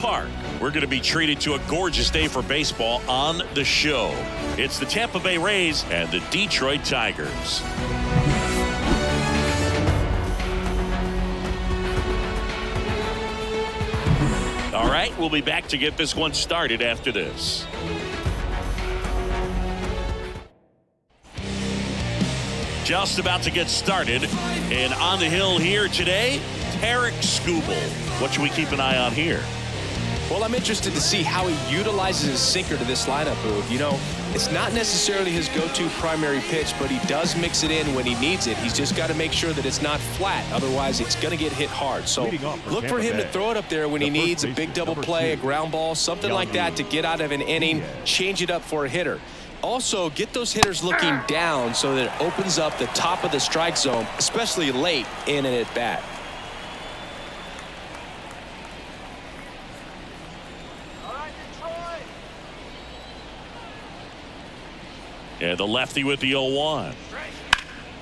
Park. We're going to be treated to a gorgeous day for baseball on the show. It's the Tampa Bay Rays and the Detroit Tigers. All right, we'll be back to get this one started after this. Just about to get started, and on the hill here today, Tarek Skubal. What should we keep an eye on here? Well, I'm interested to see how he utilizes his sinker to this lineup, Boog. You know, it's not necessarily his go-to primary pitch, but he does mix it in when he needs it. He's just got to make sure that it's not flat. Otherwise, it's going to get hit hard. So look for him to throw it up there when he needs a big double play, a ground ball, something like that to get out of an inning, change it up for a hitter. Also, get those hitters looking down so that it opens up the top of the strike zone, especially late in an at-bat. And the lefty with the 0-1.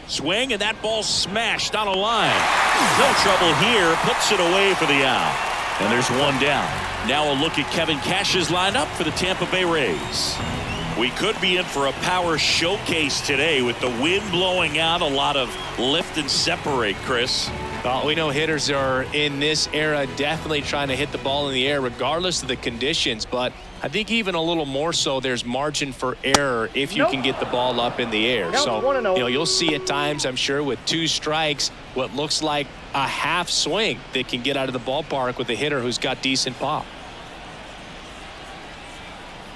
Swing, and that ball smashed on a line. No trouble here. Puts it away for the out. And there's one down. Now a look at Kevin Cash's lineup for the Tampa Bay Rays. We could be in for a power showcase today with the wind blowing out. A lot of lift and separate, Chris. Well, we know hitters are in this era definitely trying to hit the ball in the air regardless of the conditions, but I think even a little more so there's margin for error if you can get the ball up in the air. So you'll see at times, I'm sure, with two strikes what looks like a half swing that can get out of the ballpark with a hitter who's got decent pop.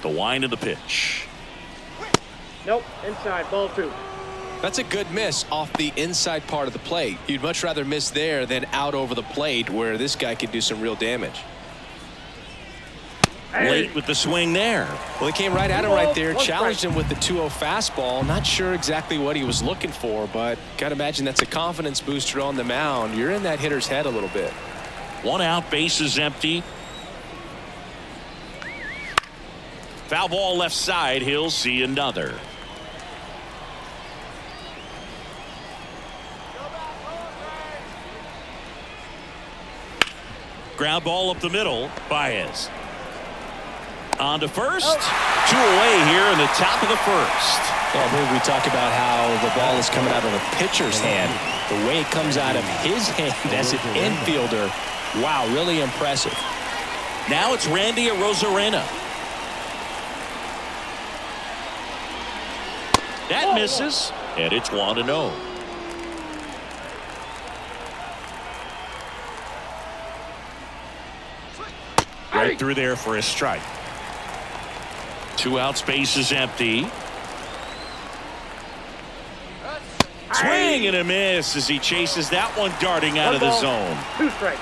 The wind of the pitch. Nope, inside, ball 2. That's a good miss off the inside part of the plate. You'd much rather miss there than out over the plate where this guy could do some real damage. Late with the swing there. Well, he came right at him right there, challenged him with the 2-0 fastball. Not sure exactly what he was looking for, but got to imagine that's a confidence booster on the mound. You're in that hitter's head a little bit. One out, bases empty. Foul ball left side. He'll see another. Ground ball up the middle. Baez. On to first. 2 away here in the top of the first. Well, we talk about how the ball is coming out of the pitcher's hand. The way it comes out of his hand as an infielder. Wow, really impressive. Now it's Randy Arozarena. That misses, and it's 1-0. Right through there for a strike. 2 outs, base is empty. Swing and a miss as he chases that one darting out of the zone. 2 strikes.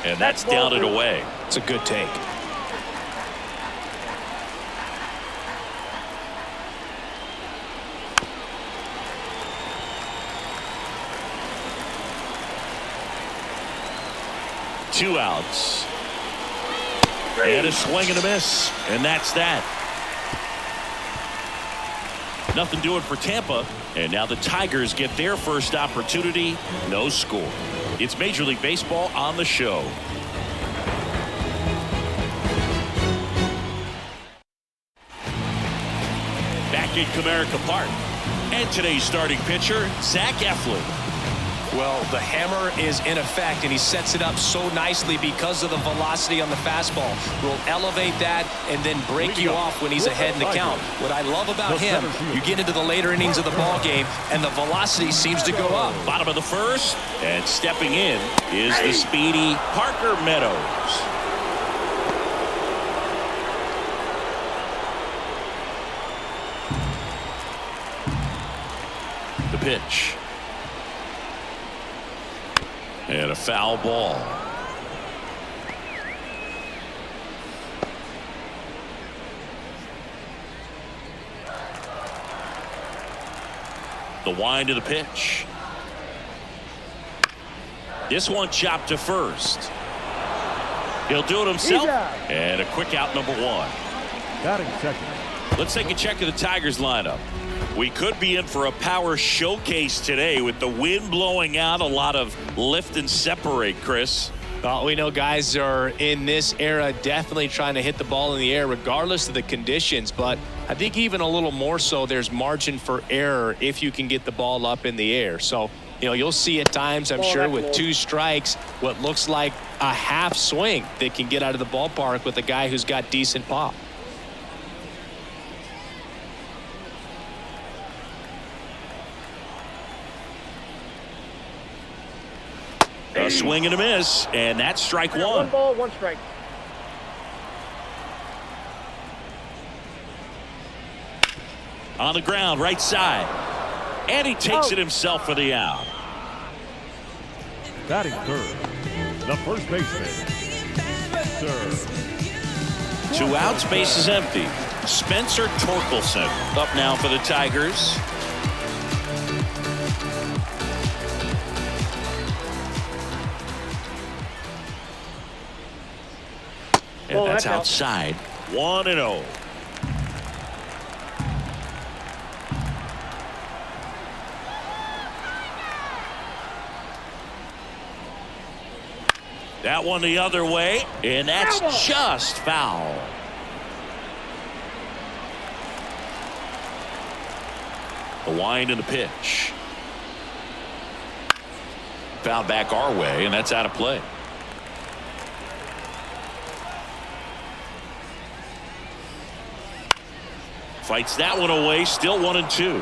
And that's down and away. It's a good take. Two outs. And a swing and a miss. And that's that. Nothing doing for Tampa. And now the Tigers get their first opportunity. No score. It's Major League Baseball on the show. Back in Comerica Park. And today's starting pitcher, Zach Eflin. Well, the hammer is in effect, and he sets it up so nicely because of the velocity on the fastball. Will elevate that and then break you off when he's ahead in the count. What I love about him, you get into the later innings of the ball game, and the velocity seems to go up. Bottom of the first, and stepping in is the speedy Parker Meadows. The pitch. And a foul ball. The wind of the pitch. This one chopped to first. He'll do it himself. And a quick out, number 1. Batting second. Let's take a check of the Tigers lineup. We could be in for a power showcase today with the wind blowing out, a lot of lift and separate, Chris. Well, we know guys are in this era definitely trying to hit the ball in the air regardless of the conditions, but I think even a little more so there's margin for error if you can get the ball up in the air. So, you'll see at times, I'm sure, with 2 strikes, what looks like a half swing that can get out of the ballpark with a guy who's got decent pop. A swing and a miss, and that's strike 1. 1 ball, 1 strike. On the ground, right side. And he takes it himself for the out. Batting third, the first baseman, Spencer. 2 outs, base is empty. Spencer Torkelson up now for the Tigers. And that's outside. 1-0. That one the other way, and that's just foul. The wind and the pitch. Foul back our way, and that's out of play. Fights that one away, still 1-2.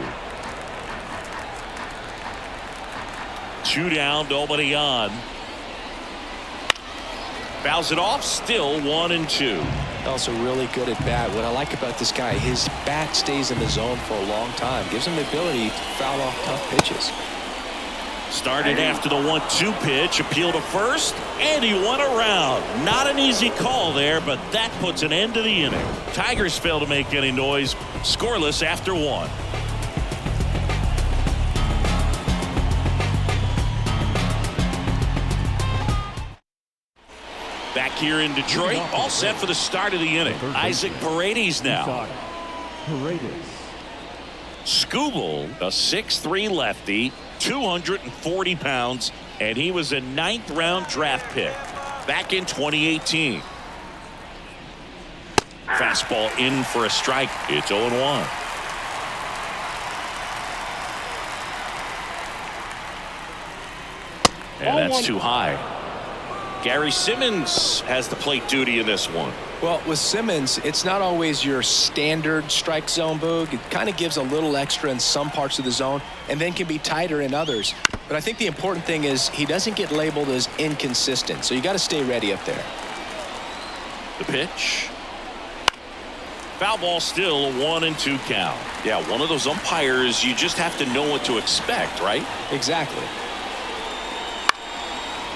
2 down, nobody on. Fouls it off, still 1-2. Also really good at bat. What I like about this guy, his bat stays in the zone for a long time. Gives him the ability to foul off tough pitches. Started after the 1-2 pitch, appeal to first, and he won around. Not an easy call there, but that puts an end to the inning. Tigers fail to make any noise, scoreless after 1. Back here in Detroit, all set for the start of the inning. Isaac Paredes now. Skubal, a 6'3" lefty, 240 pounds, and he was a 9th-round draft pick back in 2018. Fastball in for a strike. It's 0-1. And that's too high. Gary Simmons has the plate duty in this one. Well, with Simmons, it's not always your standard strike zone, Boog. It kind of gives a little extra in some parts of the zone and then can be tighter in others. But I think the important thing is he doesn't get labeled as inconsistent, so you got to stay ready up there. The pitch. Foul ball, still a 1-2 count. Yeah, one of those umpires, you just have to know what to expect, right? Exactly.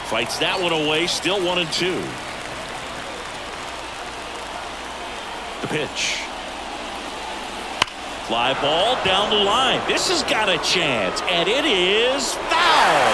Fights that one away, still 1-2. The pitch. Fly ball down the line. This has got a chance, and it is foul.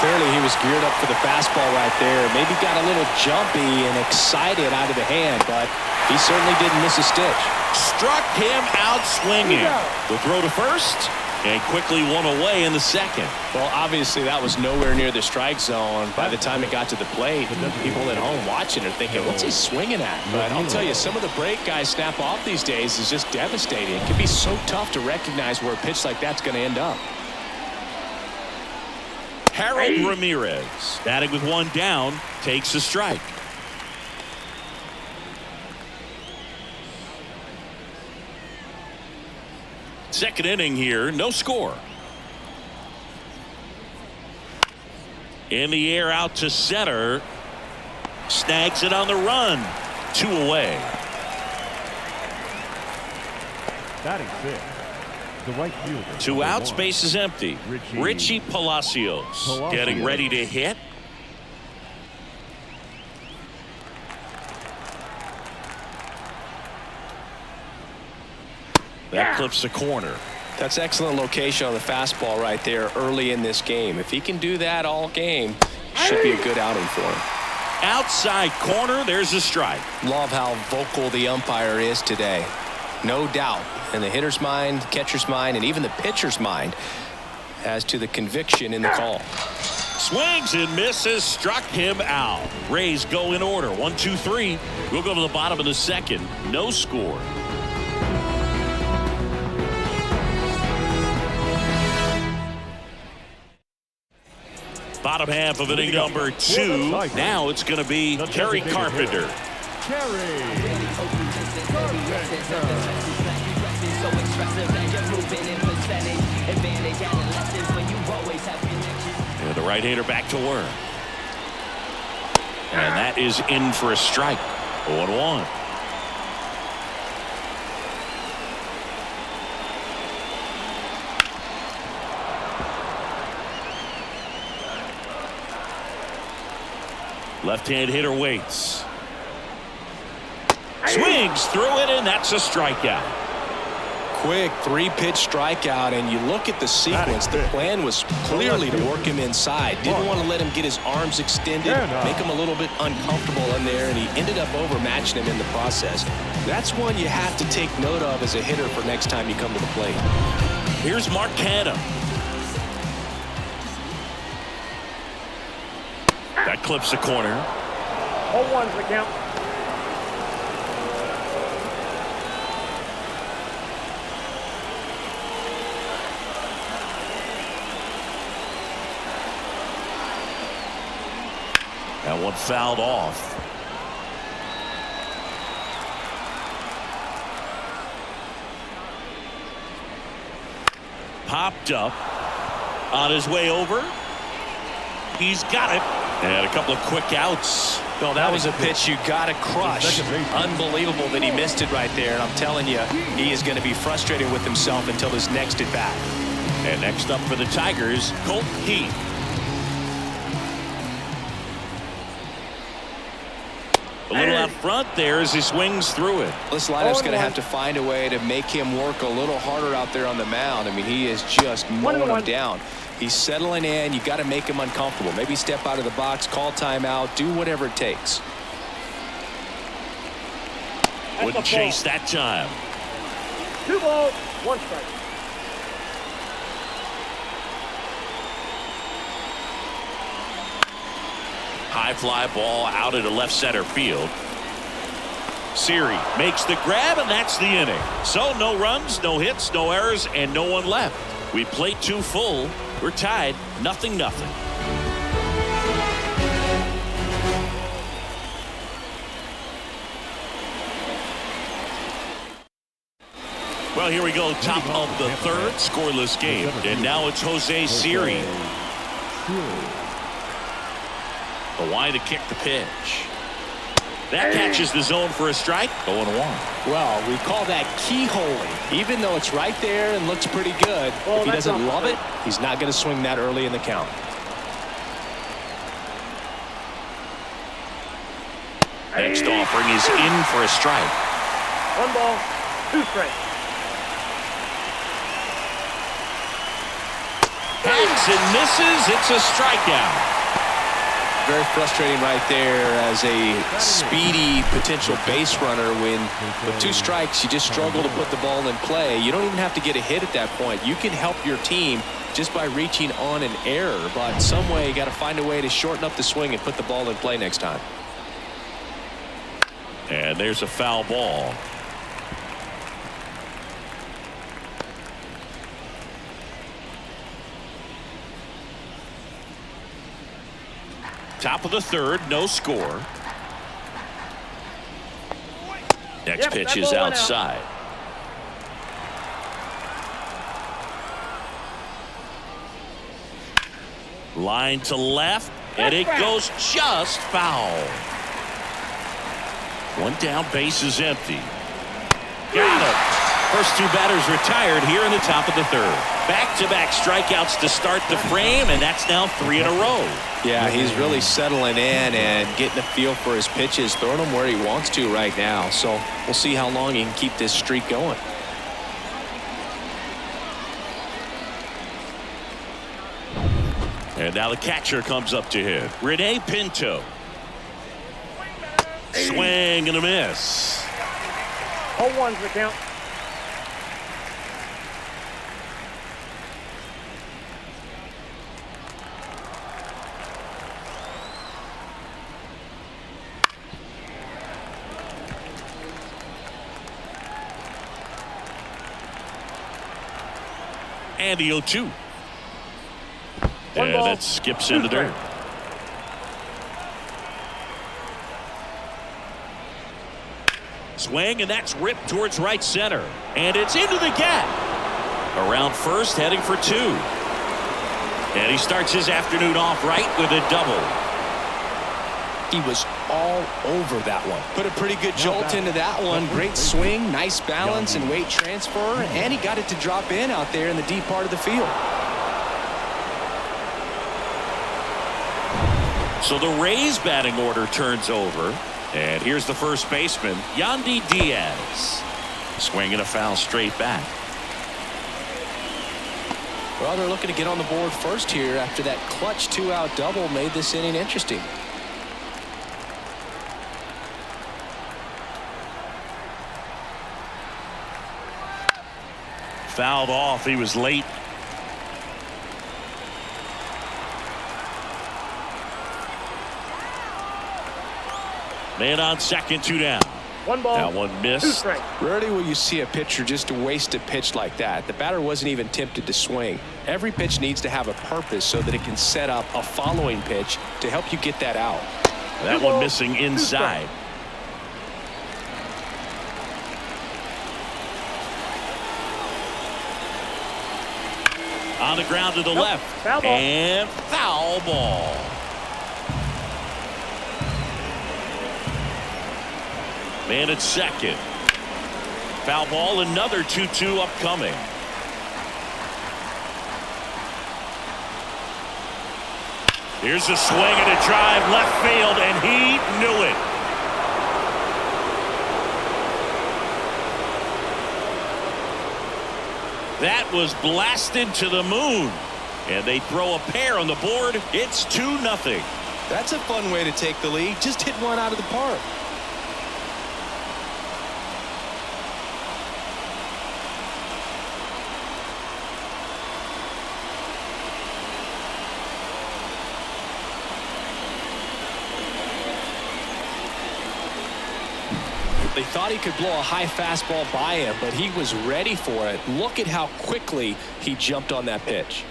Clearly he was geared up for the fastball right there. Maybe got a little jumpy and excited out of the hand, but he certainly didn't miss a stitch. Struck him out swinging. The throw to first, and quickly one away in the second. Well, obviously that was nowhere near the strike zone by the time it got to the plate. People at home watching are thinking, what's he swinging at? But I'll tell you, some of the break guys snap off these days is just devastating. It can be so tough to recognize where a pitch like that's going to end up. Harold Ramirez, batting with 1 down, takes a strike. Second inning here, no score. In the air out to center. Snags it on the run. 2 away. Batting 6th, the right fielder. 2 outs, base is empty. Richie Palacios getting ready to hit. That clips the corner. That's excellent location on the fastball right there early in this game. If he can do that all game, should be a good outing for him. Outside corner, there's a strike. Love how vocal the umpire is today. no doubt in the hitter's mind, catcher's mind, and even the pitcher's mind as to the conviction in the call. Swings and misses, struck him out. Rays go in order. 1, 2, 3. We'll go to the bottom of the second. No score. Bottom half of inning number 2. Now it's going to be Terry Carpenter. And the right-hander back to work. And that is in for a strike. 0-1. Left-hand hitter waits. Swings through it, and that's a strikeout. Quick 3-pitch strikeout, and you look at the sequence. The plan was clearly to work him inside. Didn't want to let him get his arms extended, make him a little bit uncomfortable in there, and he ended up overmatching him in the process. That's one you have to take note of as a hitter for next time you come to the plate. Here's Mark Canham. That clips the corner. 0-1's the count. That one fouled off. Popped up on his way over. He's got it. And a couple of quick outs. No, that was a pitch you got to crush. Unbelievable that he missed it right there. And I'm telling you, he is going to be frustrated with himself until his next at bat. And next up for the Tigers, Colt Heath. A little out front there as he swings through it. This lineup's going to have to find a way to make him work a little harder out there on the mound. I mean, he is just mowing him down. He's settling in. You got to make him uncomfortable. Maybe step out of the box, call timeout, do whatever it takes. Wouldn't chase that time. 2 balls, 1 strike. High fly ball out into left center field. Siri makes the grab, and that's the inning. So no runs, no hits, no errors, and no one left. We played 2 full. We're tied 0-0. Well, here we go. Top of the third, scoreless game. And now it's Jose Siri. The wide to kick the pitch. That catches the zone for a strike. 0-1. Well, we call that keyholing. Even though it's right there and looks pretty good, if he doesn't love it, he's not going to swing that early in the count. Next offering is in for a strike. 1 ball, 2 strikes. Hacks and misses. It's a strikeout. Very frustrating right there as a speedy potential base runner when with 2 strikes you just struggle to put the ball in play. You don't even have to get a hit at that point. You can help your team just by reaching on an error, but some way you got to find a way to shorten up the swing and put the ball in play next time. And there's a foul ball. Top of the third, no score. Next pitch is outside. Line to left, and it goes just foul. 1 down, base is empty. Got him. First 2 batters retired here in the top of the third. Back-to-back strikeouts to start the frame, and that's now 3 in a row. Yeah, he's really settling in and getting a feel for his pitches, throwing them where he wants to right now. So we'll see how long he can keep this streak going. And now the catcher comes up to hit. Rene Pinto. Swing and a miss. 0-1's the count. And the 0-2. One And ball, that skips 2 in the dirt. strikes. Swing, and that's ripped towards right center. And it's into the gap. Around first, heading for 2. And he starts his afternoon off right with a double. He was all over that one. Put a pretty good jolt into that one. Great swing, nice balance and weight transfer, and he got it to drop in out there in the deep part of the field. So the Rays batting order turns over. And here's the first baseman, Yandy Diaz. Swinging a foul straight back. Well, they're looking to get on the board first here after that clutch 2-out double made this inning interesting. Fouled off. He was late. Man on second, 2 down. One ball, That one 2 missed. strikes. Rarely will you see a pitcher just waste a pitch like that. The batter wasn't even tempted to swing. Every pitch needs to have a purpose so that it can set up a following pitch to help you get that out. That one missing inside. On the ground to the left. Foul ball. And foul ball. Man at second. Foul ball, another 2-2 upcoming. Here's a swing and a drive left field, and he knew it. That was blasted to the moon. And they throw a pair on the board. It's 2-0. That's a fun way to take the lead. Just hit one out of the park. They thought he could blow a high fastball by him, but he was ready for it. Look at how quickly he jumped on that pitch.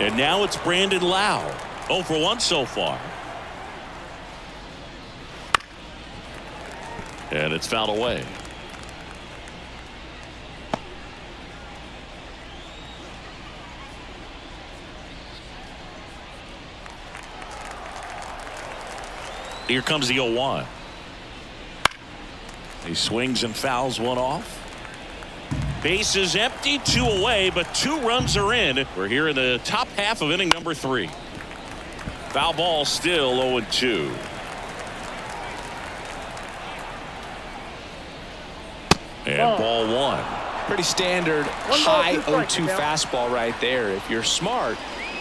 And now it's Brandon Lau. 0 for 1 so far. And it's fouled away. Here comes the 0-1. He swings and fouls one off. Base is empty, 2 away, but 2 runs are in. We're here in the top half of inning number 3. Foul ball still 0-2. And ball 1. Pretty standard high 0-2 fastball right there. If you're smart,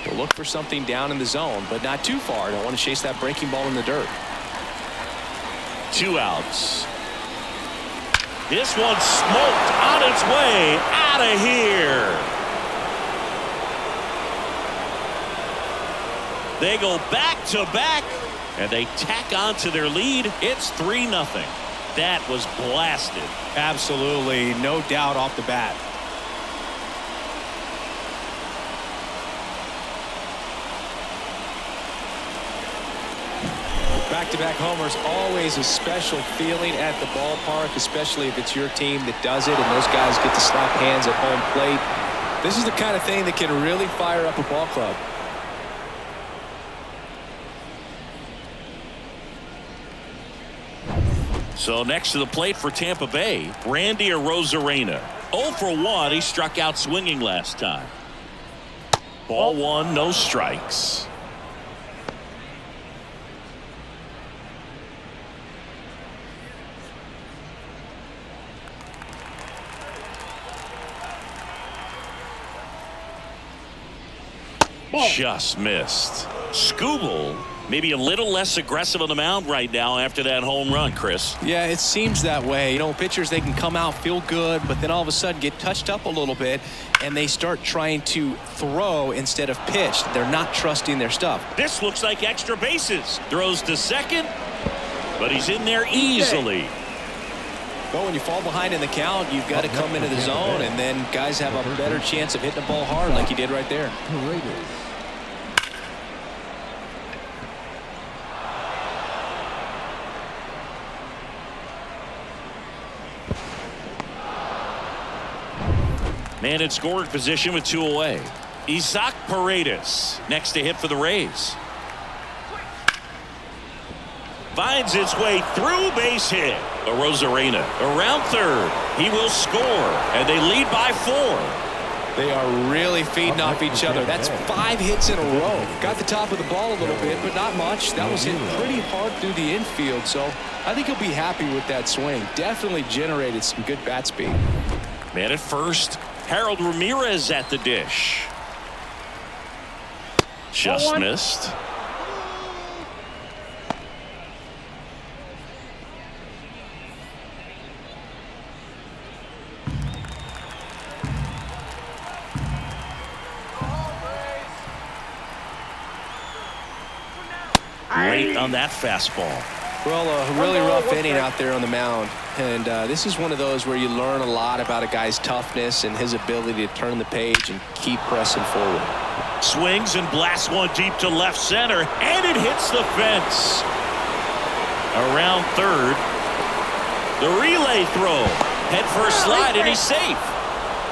you'll look for something down in the zone, but not too far. Don't want to chase that breaking ball in the dirt. 2 outs. This one smoked on its way out of here. They go back to back and they tack on to their lead. It's 3-0. That was blasted. Absolutely, no doubt off the bat. Back-to-back homers, always a special feeling at the ballpark, especially if it's your team that does it and those guys get to slap hands at home plate. This is the kind of thing that can really fire up a ball club. So next to the plate for Tampa Bay, Randy Arozarena. 0 for 1. He struck out swinging last time. Ball 1, no strikes. Just missed. Skubal Maybe a little less aggressive on the mound right now after that home run, Chris. Yeah, it seems that way. You know, pitchers, they can come out, feel good, but then all of a sudden get touched up a little bit, and they start trying to throw instead of pitch. They're not trusting their stuff. This looks like extra bases. Throws to second, but he's in there easily. Well, when you fall behind in the count, you've got to come into the zone, and then guys have a better chance of hitting the ball hard like he did right there. Man in scoring position with 2 away. Isaac Paredes next to hit for the Rays. Finds its way through, base hit. Arozarena around third. He will score, and they lead by 4. They are really feeding off each other. That's 5 hits in a row. Got the top of the ball a little bit, but not much. That was hit pretty hard through the infield, so I think he'll be happy with that swing. Definitely generated some good bat speed. Man at first. Harold Ramirez at the dish. Just missed. Late on that fastball. Well, a really rough inning out there on the mound. And this is one of those where you learn a lot about a guy's toughness and his ability to turn the page and keep pressing forward. Swings and blasts one deep to left center, and it hits the fence. Around third. The relay throw. Head first slide, and he's safe.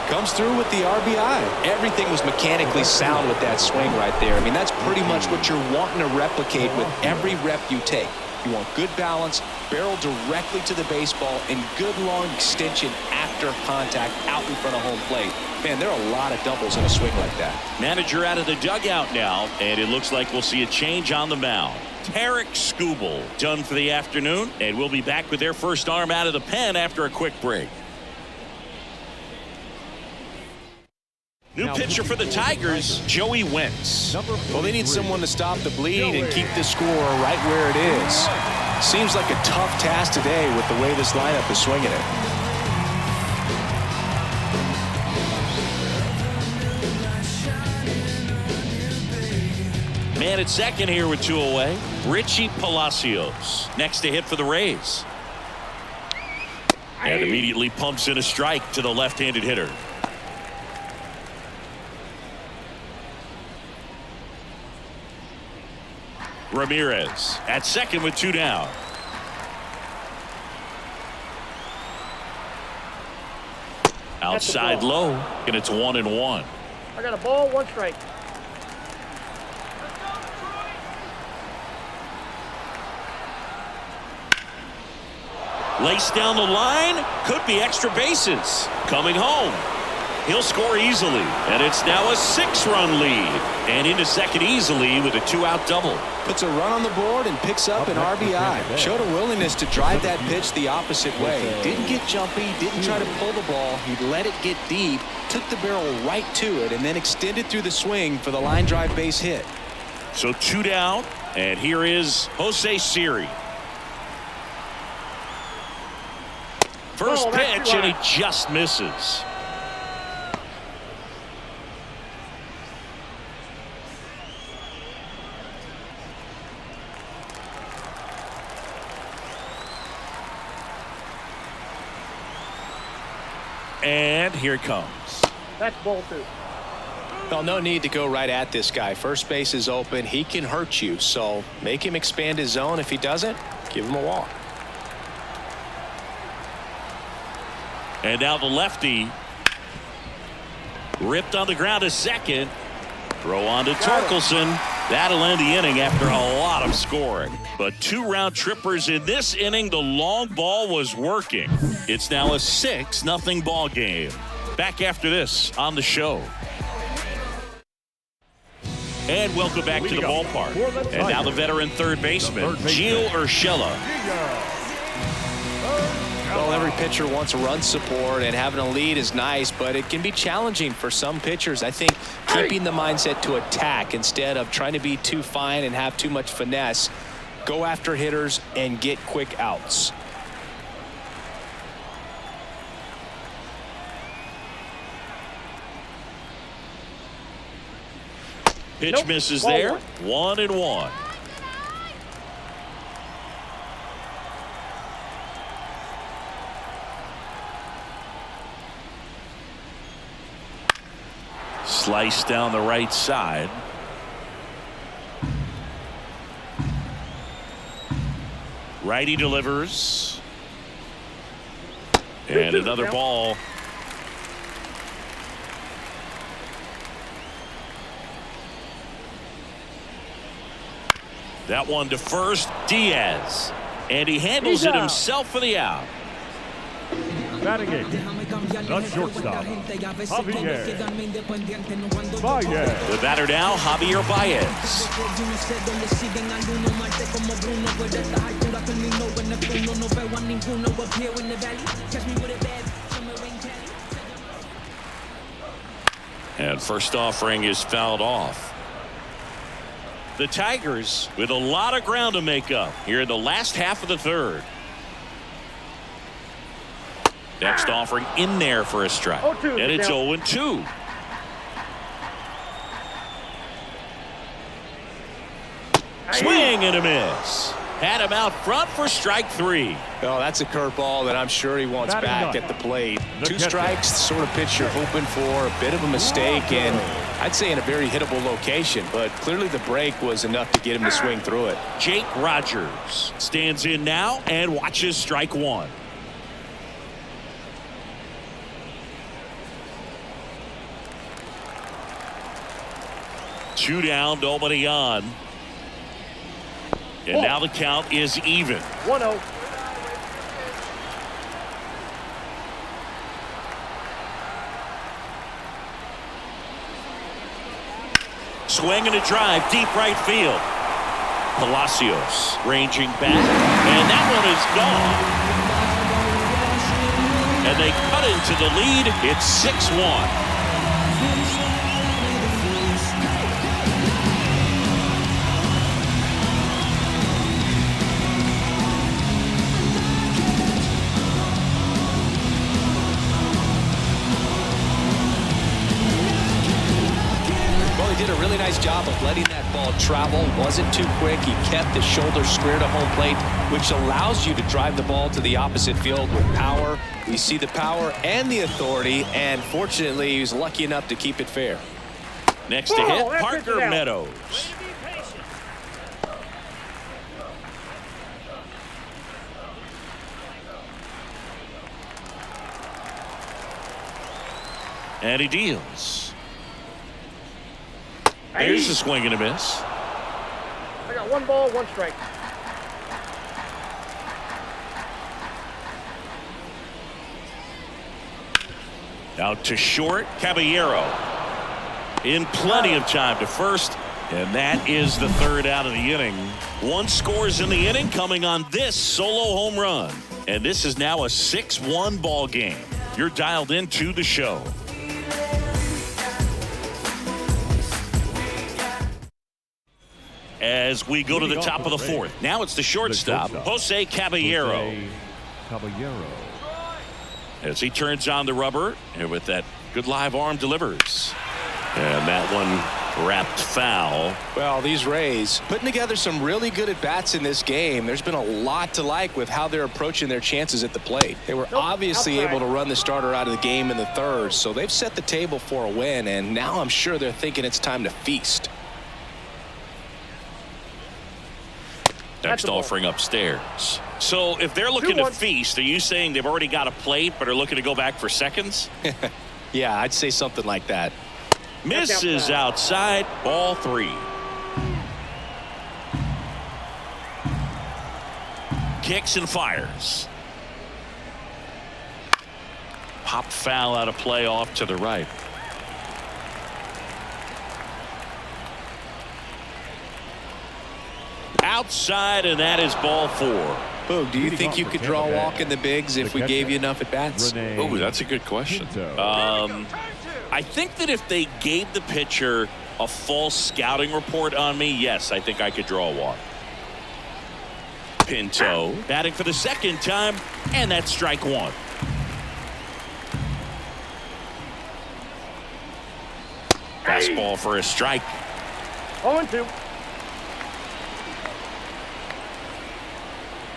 Comes through with the RBI. Everything was mechanically sound with that swing right there. I mean, that's pretty much what you're wanting to replicate with every rep you take. You want good balance, barrel directly to the baseball, and good long extension after contact out in front of home plate. Man, there are a lot of doubles in a swing like that. Manager out of the dugout now, and it looks like we'll see a change on the mound. Tarek Skubal done for the afternoon, and we'll be back with their first arm out of the pen after a quick break. New pitcher for the Tigers, Joey Wentz. Well, they need someone to stop the bleed and keep the score right where it is. Seems like a tough task today with the way this lineup is swinging it. Man at second here with 2 away. Richie Palacios next to hit for the Rays. And immediately pumps in a strike to the left-handed hitter. Ramirez at second with 2 down. Outside low, and it's 1-1. I got a ball, 1 strike. Laced down the line, could be extra bases. Coming home. He'll score easily, and it's now a 6-run lead. And into second easily with a 2-out double. Puts a run on the board and picks up an RBI. Showed a willingness to drive that pitch the opposite way. Didn't get jumpy, didn't try to pull the ball. He let it get deep, took the barrel right to it, and then extended through the swing for the line drive base hit. So 2 down, and here is Jose Siri. First pitch, and he just misses. And here it comes. That's ball 2. Well, no need to go right at this guy. First base is open. He can hurt you. So make him expand his zone. If he doesn't, give him a walk. And now the lefty. Ripped on the ground to second. Throw on to Torkelson. That'll end the inning after a lot of scoring. But 2 round trippers in this inning. The long ball was working. It's now a 6-0 ball game. Back after this on the show. And welcome back to the ballpark. And now the veteran third baseman, Gio Urshela. Well, every pitcher wants run support, and having a lead is nice, but it can be challenging for some pitchers. I think keeping the mindset to attack instead of trying to be too fine and have too much finesse, go after hitters and get quick outs. Pitch misses there. 1-1. Slice down the right side. Righty delivers. And another ball. That one to first, Diaz. And he handles it himself for the out. Batting eight, the shortstop, Javier Baez. The batter now, Javier Baez. And first offering is fouled off. The Tigers with a lot of ground to make up here in the last half of the third. Next offering in there for a strike. And it's 0-2. Swing and a miss. Had him out front for strike 3. Oh, that's a curveball that I'm sure he wants back at the plate. 2 strikes, the sort of pitch you're hoping for. A bit of a mistake, and I'd say in a very hittable location, but clearly the break was enough to get him to swing through it. Jake Rogers stands in now and watches strike 1. Two down, nobody on. And now the count is even. 1-0. Swing and a drive, deep right field. Palacios ranging back, and that one is gone. And they cut into the lead. It's 6-1. Did a really nice job of letting that ball travel. Wasn't too quick. He kept the shoulder square to home plate, which allows you to drive the ball to the opposite field with power. We see the power and the authority, and fortunately, he was lucky enough to keep it fair. Next to hit, Parker Meadows. And he deals. There's a swing and a miss. I got 1 ball, 1 strike. Out to short, Caballero. In plenty of time to first. And that is the third out of the inning. 1 scores in the inning coming on this solo home run. And this is now a 6-1 ball game. You're dialed into the show. As we go to the top of the 4th. Now it's the shortstop, Jose Caballero. As he turns on the rubber, and with that good live arm delivers. And that one wrapped foul. Well, these Rays putting together some really good at-bats in this game. There's been a lot to like with how they're approaching their chances at the plate. They were obviously able to run the starter out of the game in the 3rd, so they've set the table for a win, and now I'm sure they're thinking it's time to feast. Next offering upstairs. So if they're looking to feast, are you saying they've already got a plate but are looking to go back for seconds? Yeah, I'd say something like that. Misses outside, ball 3. Kicks and fires. Popped foul out of play off to the right. outside, and that is ball 4. Boog, do you think you could draw a walk in the bigs if we gave you enough at-bats? Oh, that's a good question. I think that if they gave the pitcher a false scouting report on me, yes, I think I could draw a walk. Pinto batting for the second time, and that's strike 1. Fastball for a strike. 0-2.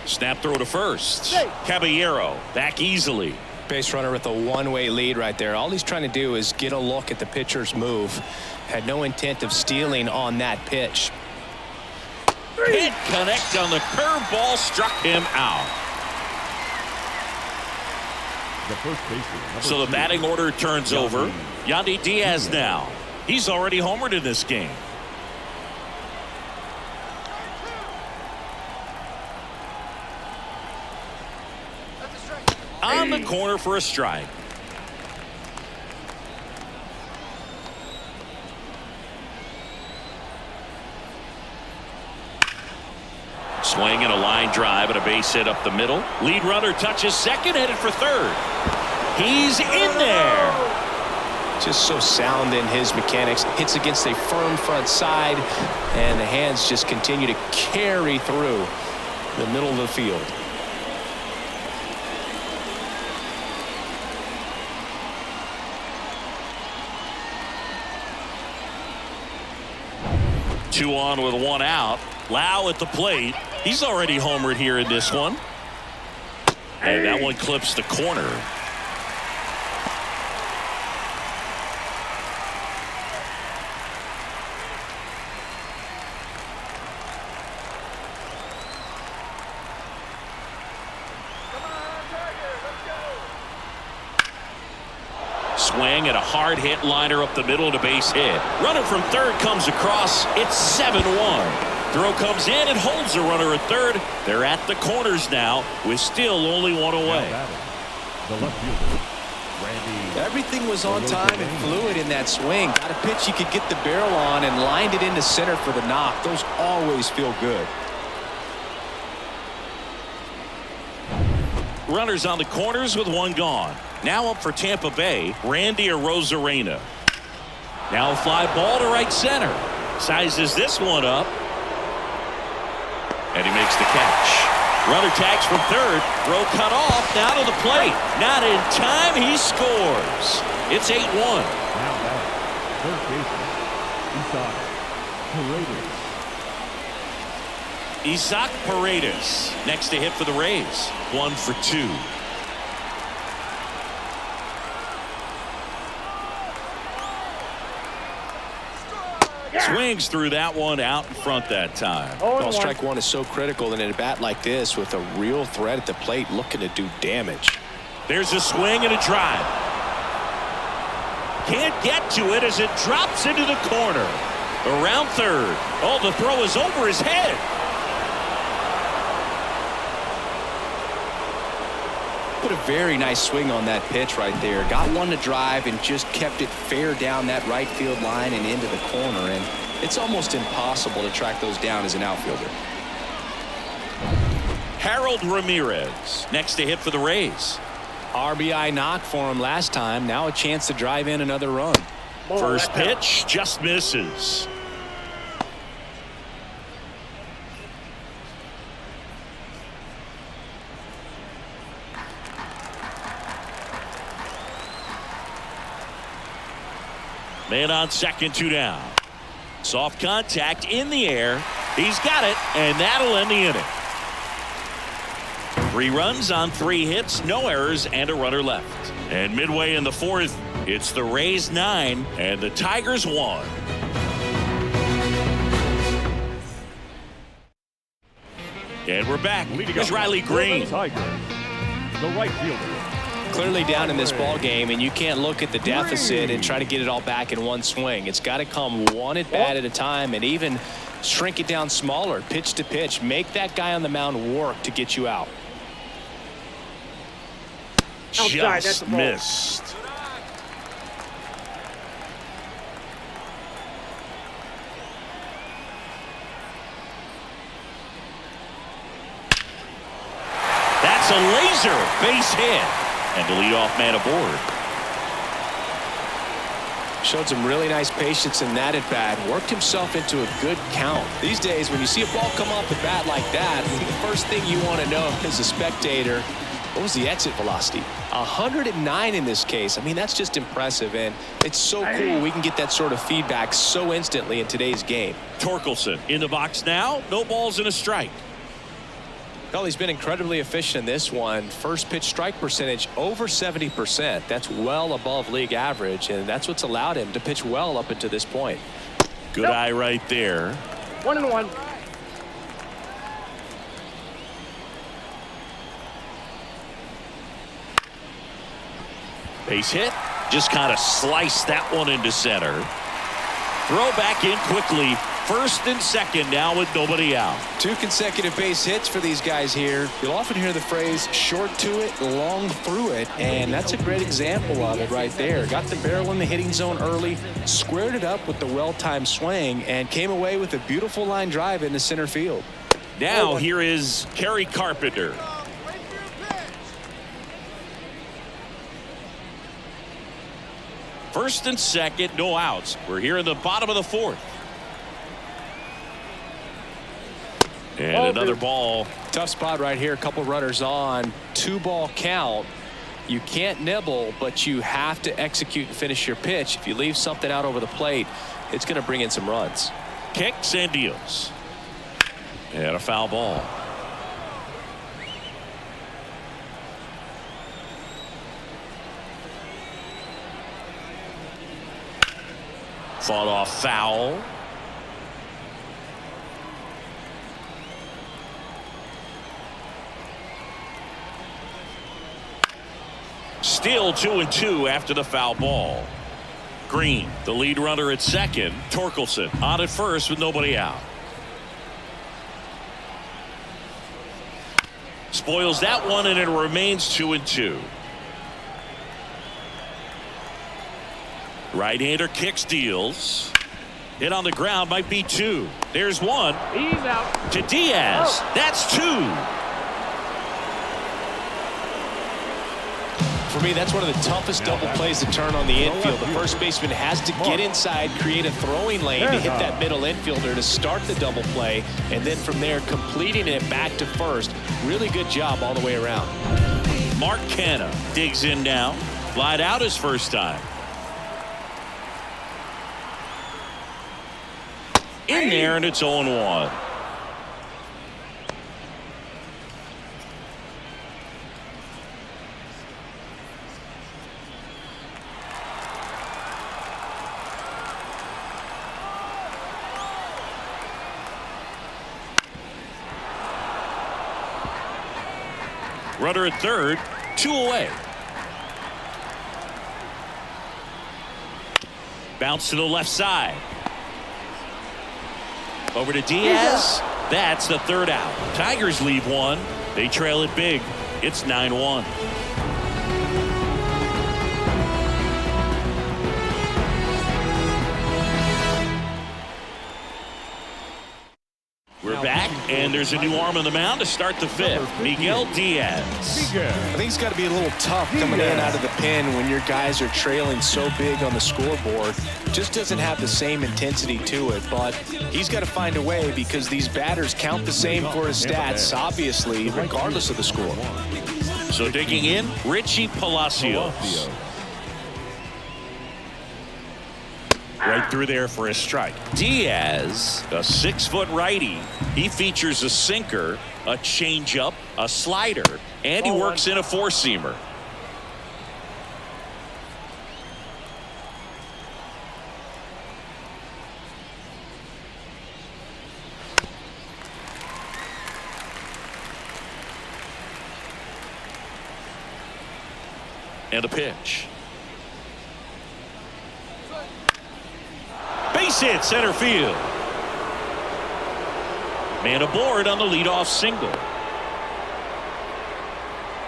Snap throw to first. Caballero back easily. Base runner with a one-way lead right there. All he's trying to do is get a look at the pitcher's move. Had no intent of stealing on that pitch. Hit connect on the curveball, struck him out. The first baseman, So the batting order turns over. Yandy Diaz now. He's already homered in this game. On the corner for a strike. Swing and a line drive and a base hit up the middle. Lead runner touches second, headed for third. He's in there. Just so sound in his mechanics. Hits against a firm front side, and the hands just continue to carry through the middle of the field. Two on with one out. Lau at the plate. He's already homered here in this one. And that one clips the corner. Swing and a hard hit liner up the middle and a base hit. Runner from third comes across. It's 7-1. Throw comes in and holds the runner at third. They're at the corners now with still only one away. The left fielder, Randy. Everything was on time and fluid in that swing. Got a pitch you could get the barrel on and lined it into center for the knock. Those always feel good. Runners on the corners with one gone. Now up for Tampa Bay, Randy Arozarena. Now a fly ball to right center. Sizes this one up. And he makes the catch. Runner tags from third. Throw cut off. Now to the plate. Not in time. He scores. It's 8-1. Now back. Third baseman, Isaac Isaac Paredes. Paredes next to hit for the Rays. 1 for 2. Swings through that one out in front that time. Well, strike 1 is so critical in a bat like this with a real threat at the plate looking to do damage. There's a swing and a drive. Can't get to it as it drops into the corner. Around third. Oh, the throw is over his head. Put a very nice swing on that pitch right there. Got one to drive and just kept it fair down that right field line and into the corner. And it's almost impossible to track those down as an outfielder. Harold Ramirez next to hit for the Rays. RBI knock for him last time. Now a chance to drive in another run. First pitch just misses. Man on second, 2 down. Soft contact in the air. He's got it, and that'll end the inning. 3 runs on 3 hits, no errors, and a runner left. And midway in the 4th, it's the Rays 9 and the Tigers 1. And we're back. Here's Riley Green. Tigers, the right fielder. Clearly down in this ball game, and you can't look at the deficit and try to get it all back in one swing. It's got to come one at bat at a time, and even shrink it down smaller, pitch to pitch. Make that guy on the mound work to get you out. Outside, that's Just a ball. missed. It's a laser base hit. And the leadoff man aboard. Showed some really nice patience in that at bat. Worked himself into a good count. These days, when you see a ball come off the bat like that, the first thing you want to know as a spectator, what was the exit velocity? 109 in this case. I mean, that's just impressive, and it's so cool we can get that sort of feedback so instantly in today's game. Torkelson in the box now. No balls and a strike. Well, he's been incredibly efficient in this one. First pitch strike percentage over 70%. That's well above league average, and that's what's allowed him to pitch well up until this point. Good eye right there. 1-1. Base hit. Just kind of sliced that one into center. Throw back in quickly. First and second now with nobody out. 2 consecutive base hits for these guys here. You'll often hear the phrase short to it, long through it, and that's a great example of it right there. Got the barrel in the hitting zone early, squared it up with the well-timed swing, and came away with a beautiful line drive into center field. Now here is Kerry Carpenter. First and second, no outs. We're here in the bottom of the 4th. And another ball. Tough spot right here. A couple runners on. 2-ball count. You can't nibble, but you have to execute and finish your pitch. If you leave something out over the plate, it's going to bring in some runs. Kicks and deals. And a foul ball. Fought off foul. Still 2-2 after the foul ball. Green, the lead runner at second. Torkelson on at first with nobody out. Spoils that one, and it remains 2-2. Right-hander kicks, deals. Hit on the ground, might be 2. There's 1. He's out. To Diaz. That's 2. For me, that's one of the toughest double plays to turn on the infield. The first baseman has to get inside, create a throwing lane to hit that middle infielder to start the double play, and then from there completing it back to first. Really good job all the way around. Mark Canha digs in now. Flied out his first time. In there, and it's 0-1. Runner at third, 2 away. Bounce to the left side. Over to Diaz. That's the 3rd out. Tigers leave 1. They trail it big. It's 9-1. We're back, and there's a new arm on the mound to start the 5th. Miguel Diaz. I think it's got to be a little tough coming in out of the pen when your guys are trailing so big on the scoreboard. Just doesn't have the same intensity to it, but he's got to find a way because these batters count the same for his stats, obviously, regardless of the score. So digging in, Richie Palacios. Right through there for a strike. Diaz, a 6-foot righty. He features a sinker, a changeup, a slider, and he works in a 4-seamer. And a pitch. Base hit center field. Man aboard on the leadoff single.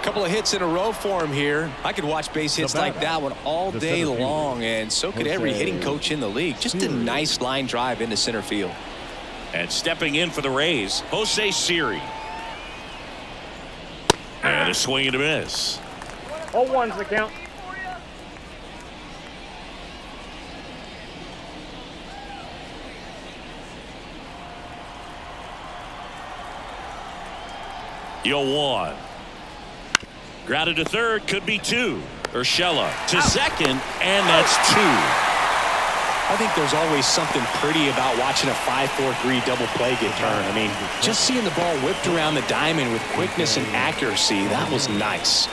Couple of hits in a row for him here. I could watch base hits like that one all day long, and so could every hitting coach in the league. Just a nice line drive into center field. And stepping in for the Rays, Jose Siri. And a swing and a miss. 0-1's the count. The 0-1. Grounded to third, could be two. Urshela to second, and that's two. I think there's always something pretty about watching a 5-4-3 double play get turned. I mean, just seeing the ball whipped around the diamond with quickness and accuracy, that was nice.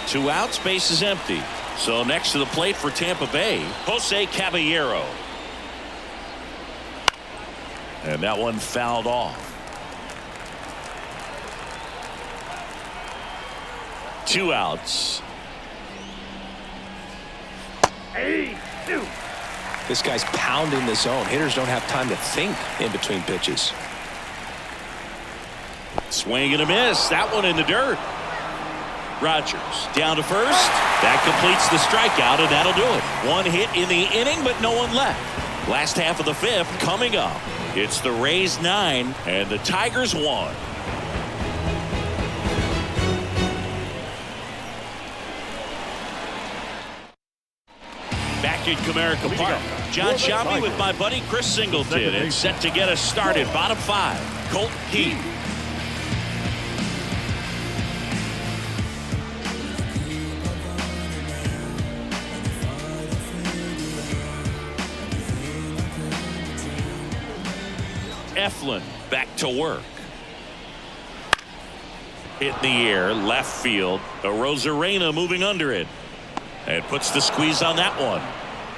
2 outs, base is empty. So next to the plate for Tampa Bay, Jose Caballero. And that one fouled off. 2 outs. 8-2. This guy's pounding the zone. Hitters don't have time to think in between pitches. Swing and a miss. That one in the dirt. Rogers down to first. That completes the strikeout, and that'll do it. 1 hit in the inning, but no one left. Last half of the 5th coming up. It's the Rays 9 and the Tigers 1. Back in Comerica Park, John Shelby with my buddy Chris Singleton, and set to get us started. Bottom 5, Colt Heath. Eflin back to work. Hit in the air, left field. Arozarena moving under it. And puts the squeeze on that one.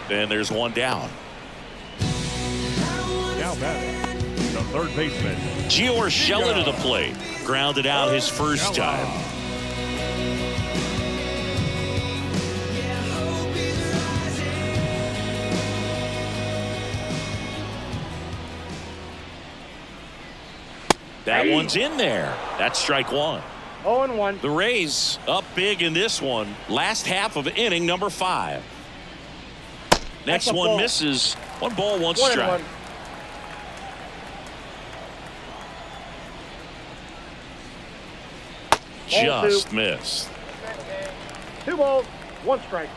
And there's one down. Now batting, the third baseman. Gio Urshela to the plate. Grounded out his first time. That one's in there. That's strike 1. 0-1. The Rays up big in this one. Last half of inning number 5. Next one misses. 1 ball, 1 strike. 1-1. Just missed. 2 balls, 1 strike.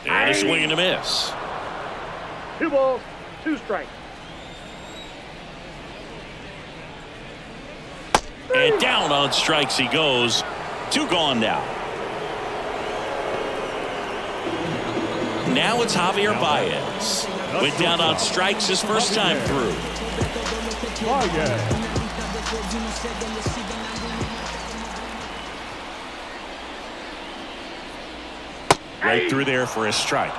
And a swing and a miss. 2 balls, 2 strikes. And down on strikes he goes. 2 gone now. Now it's Javier Baez. Went down on strikes his first time through. Right through there for a strike.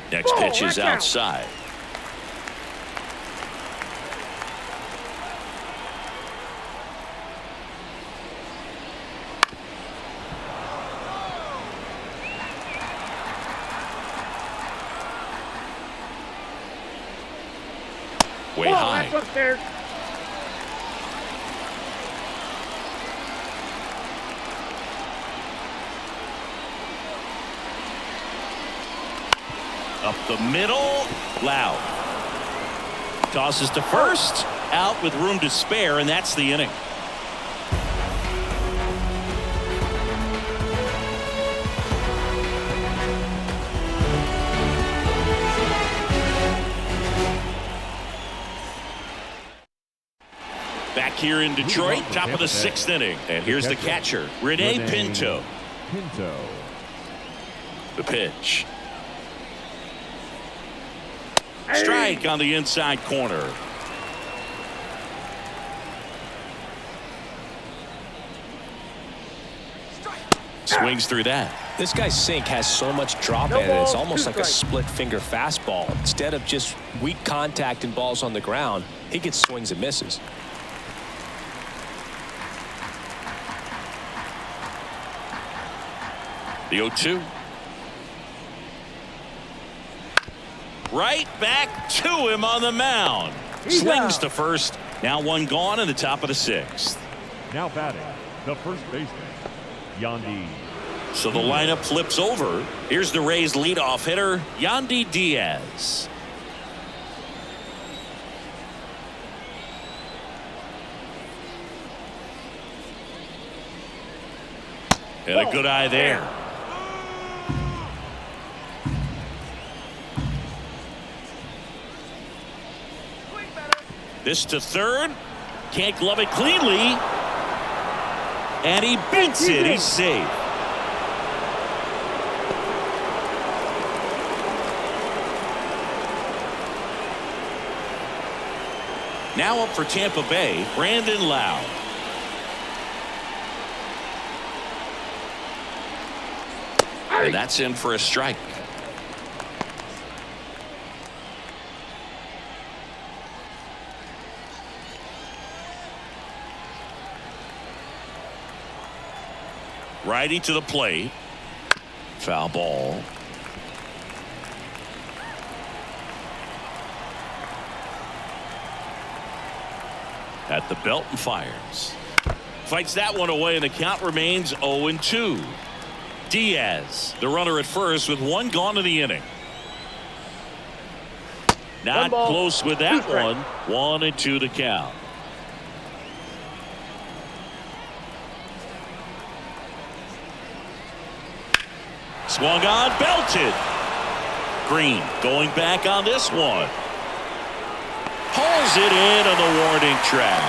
Next pitch is outside. Way high. That's upstairs. Up the middle, Loud. Tosses to first, out with room to spare, and that's the inning. Back here in Detroit, top of the 6th inning, and here's the catcher, Rene Pinto. The pitch. Strike on the inside corner. Swings through that. This guy's sink has so much drop in it. It's almost like a split finger fastball. Instead of just weak contact and balls on the ground, he gets swings and misses. The 0-2. Right back to him on the mound. Swings to first. Now 1 gone in the top of the 6th. Now batting, the first baseman, Yandy So the lineup flips over. Here's the Rays leadoff hitter, Yandy Diaz. And a good eye there. This to third. Can't glove it cleanly. And he beats it. He's safe. Now up for Tampa Bay, Brandon Lowe. And that's in for a strike. Righty to the plate. Foul ball. At the belt and fires. Fights that one away, and the count remains 0-2. Diaz, the runner at first, with one gone in the inning. Not close with that one. 1-2 to count. Swung on, belted. Green going back on this one. Pulls it in on the warning track.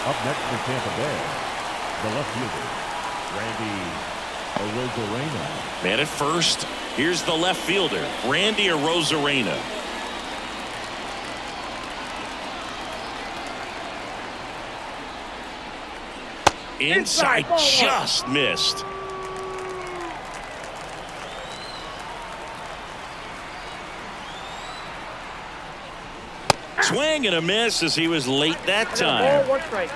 Up next for Tampa Bay, the left fielder, Randy Arozarena. Man at first. Here's the left fielder, Randy Arozarena. Inside, just missed. Swing and a miss as he was late that time. Ball, 1 strike.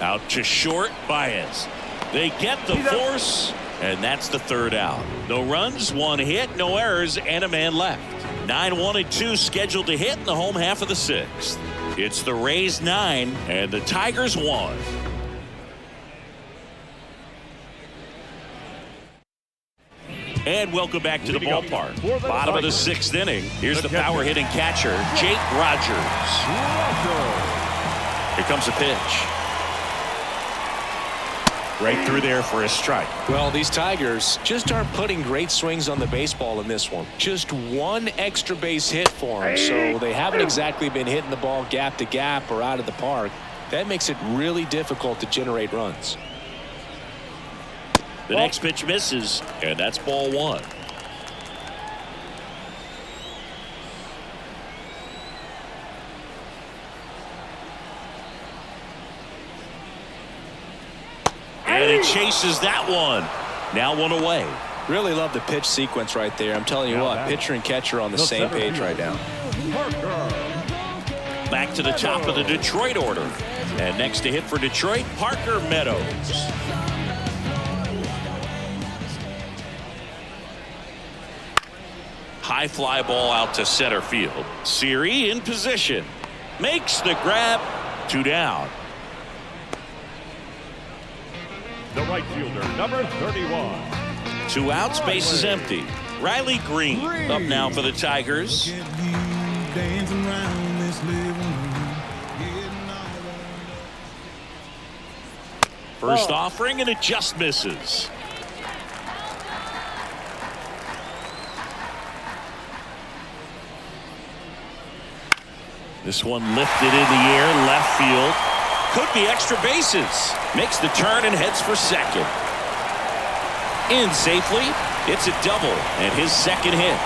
Out to short, Baez. They get the force, and that's the third out. No runs, 1 hit, no errors, and a man left. 9-1-2 scheduled to hit in the home half of the 6th. It's the Rays 9 and the Tigers 1. And welcome back to the ballpark. Bottom of the 6th inning. Here's the power hitting catcher, Jake Rogers. Here comes a pitch. Right through there for a strike. Well, these Tigers just aren't putting great swings on the baseball in this one. Just 1 extra base hit for them, so they haven't exactly been hitting the ball gap to gap or out of the park. That makes it really difficult to generate runs. The next pitch misses, and that's ball 1. And he chases that one. Now 1 away. Really love the pitch sequence right there. I'm telling you what, pitcher and catcher on the same page right now. Back to the top of the Detroit order. And next to hit for Detroit, Parker Meadows. High fly ball out to center field. Siri in position. Makes the grab. 2 down. The right fielder, number 31. 2 outs, base is empty. Riley Green up now for the Tigers. First offering, and it just misses. This one lifted in the air, left field. Could be extra bases. Makes the turn and heads for second. In safely. It's a double and his second hit.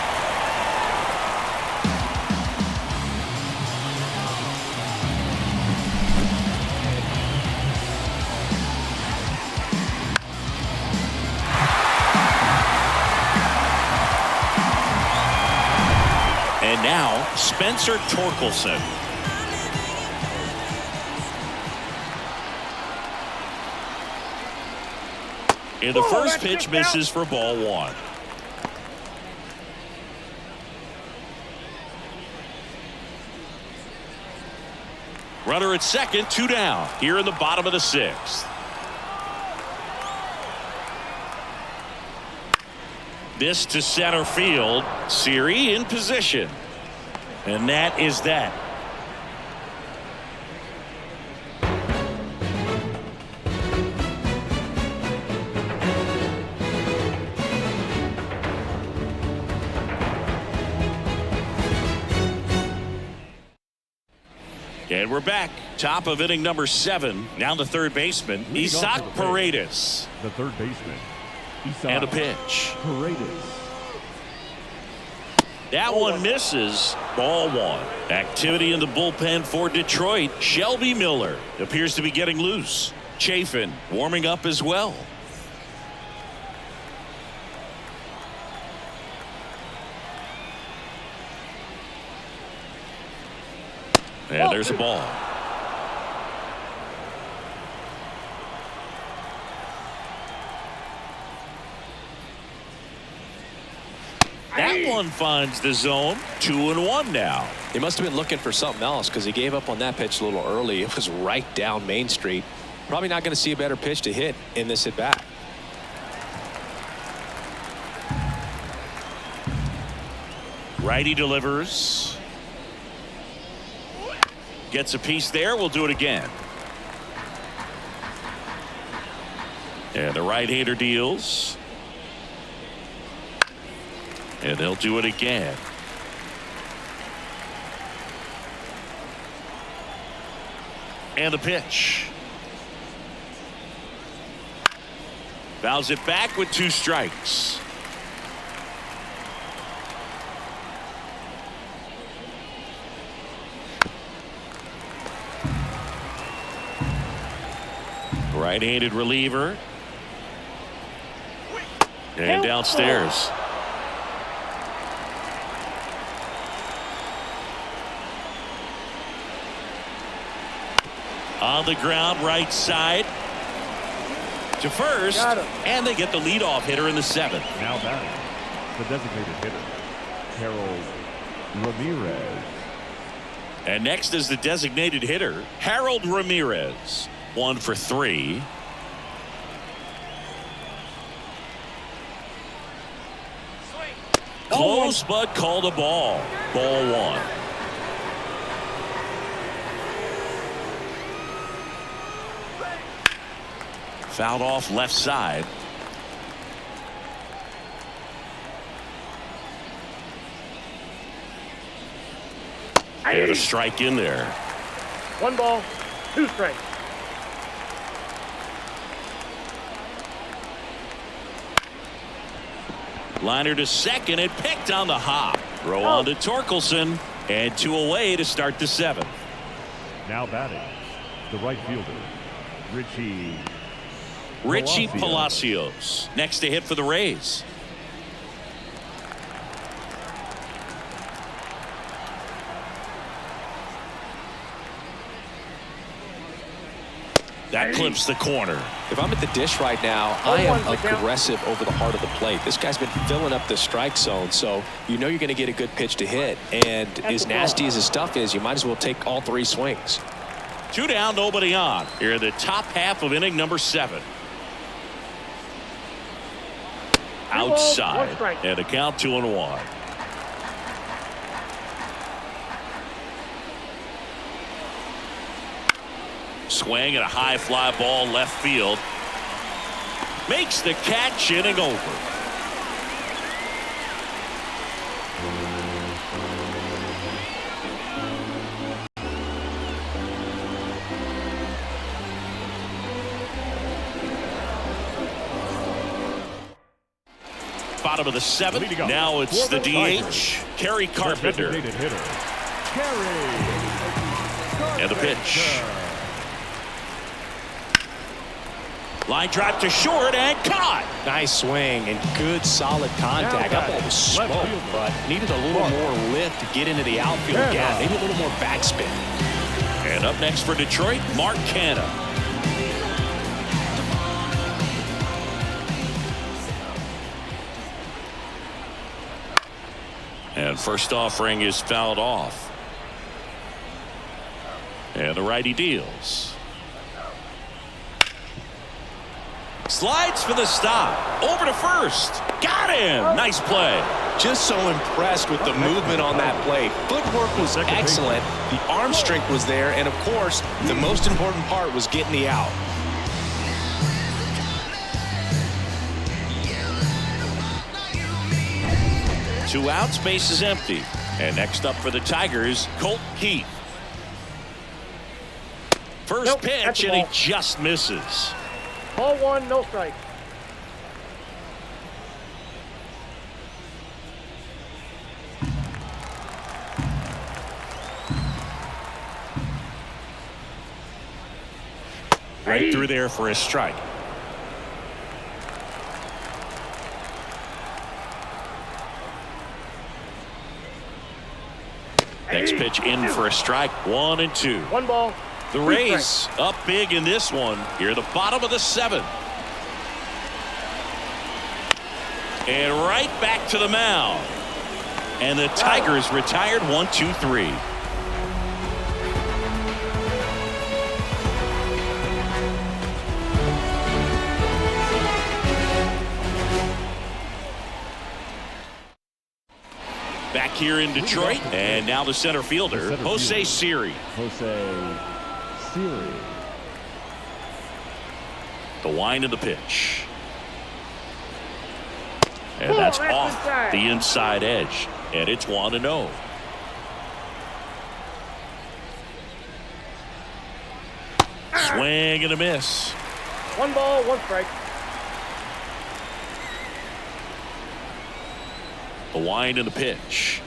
And now Spencer Torkelson. And the first pitch misses for ball 1. Runner at second, 2 down here in the bottom of the 6th. This to center field. Siri in position. And that is that. And we're back. Top of inning number 7. Now the third baseman, Isaac Paredes. The third baseman, Isaac And a pitch. Paredes. That one misses. Ball 1. Activity in the bullpen for Detroit. Shelby Miller appears to be getting loose. Chafin warming up as well. And there's a ball. That one finds the zone. 2-1 now. He must have been looking for something else because he gave up on that pitch a little early. It was right down Main Street. Probably not going to see a better pitch to hit in this at bat. Righty delivers. Gets a piece there. We'll do it again. And the right-hander deals. And they'll do it again. And the pitch. Fouls it back with 2 strikes. Right-handed reliever. And downstairs. On the ground, right side to first, and they get the leadoff hitter in the 7th. Now batting, the designated hitter, Harold Ramirez. And next is the designated hitter, Harold Ramirez. 1 for 3. Close, but called a ball. Ball 1. Fouled off left side. And a strike in there. 1 ball, 2 strikes. Liner to second and picked on the hop. Throw on to Torkelson, and 2 away to start the 7th. Now batting, the right fielder, Richie Palacios. Next to hit for the Rays. That clips the corner. If I'm at the dish right now, I am aggressive over the heart of the plate. This guy's been filling up the strike zone, so you know you're going to get a good pitch to hit. And as nasty as his stuff is, you might as well take all 3 swings. 2 down, nobody on. Here in the top half of inning number 7. Outside, and a count 2-1. Swing and a high fly ball left field. Makes the catch, inning over. Bottom of the 7th. Now it's the DH, Kerry Carpenter. And the pitch. Line drive to short and caught. Nice swing and good solid contact. That ball was smoked, but needed a little more lift to get into the outfield gap. Maybe a little more backspin. And up next for Detroit, Mark Canha. And first offering is fouled off. And the righty deals. Slides for the stop. Over to first. Got him. Nice play. Just so impressed with the movement on that play. Footwork was excellent. The arm strength was there. And, of course, the most important part was getting the out. Two outs, base is empty. And next up for the Tigers, Colt Keith. First pitch, and he just misses. Ball 1, no strike. Right through there for a strike. Next pitch in for a strike. 1-2. 1 ball. The Rays up big in this one. Here at the bottom of the 7th. And right back to the mound. And the Tigers retired 1-2-3. Back here in Detroit, and now the center fielder, Jose Siri. Jose Siri. The wind of the pitch. And that's off the inside edge. And it's 1-0. Swing and a miss. 1 ball, 1 strike. The wind and the pitch.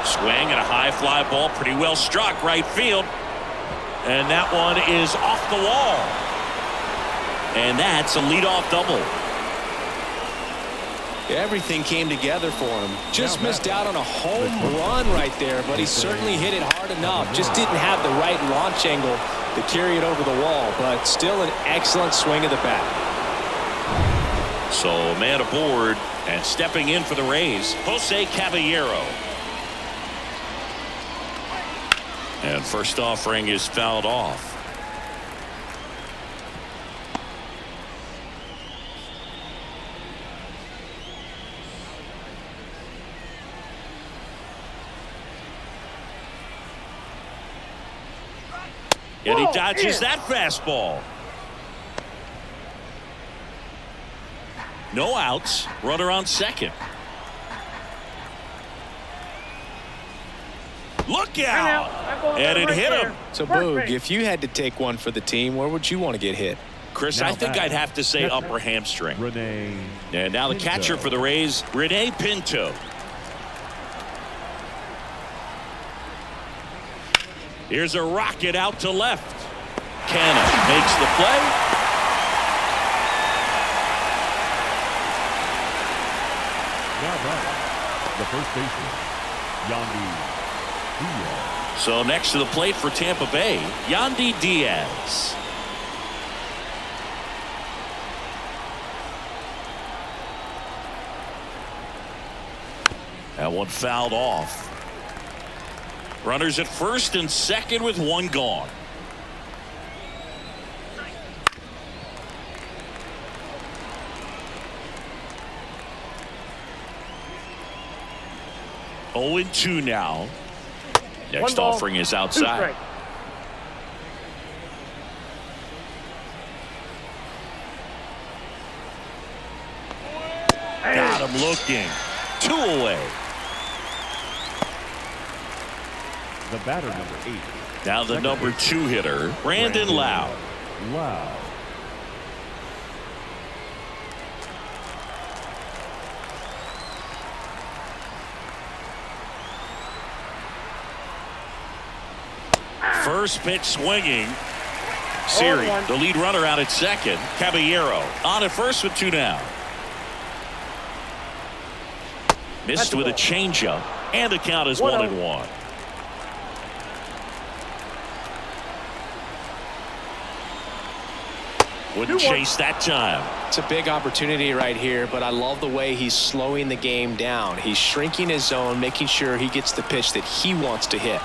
Swing and a high fly ball, pretty well struck right field. And that one is off the wall. And that's a leadoff double. Everything came together for him. Just missed out on a home run right there, but he certainly hit it hard enough. Just didn't have the right launch angle to carry it over the wall, but still an excellent swing of the bat. So man aboard, and stepping in for the Rays, Jose Caballero. And first offering is fouled off. And he dodges that fastball. No outs. Runner on second. Look out! And it hit him. So, Boog, if you had to take one for the team, where would you want to get hit? Chris, I think I'd have to say upper hamstring. Renee. And now the catcher for the Rays, Renee Pinto. Here's a rocket out to left. Canna makes the play. Now back, the first baseman, Yandy Diaz. So next to the plate for Tampa Bay, Yandy Diaz. That one fouled off. Runners at first and second with one gone. Oh, 0-2 now. Next offering is outside. Got him looking. 2 away. The batter, number 8. Now the number 2 hitter, Brandon Lowe. Lowe. First pitch swinging. Siri, the lead runner out at second. Caballero on at first with 2 down. Missed with a changeup, and the count is 1-1. Wouldn't 2-1. chase that time. It's a big opportunity right here, but I love the way he's slowing the game down. He's shrinking his zone, making sure he gets the pitch that he wants to hit.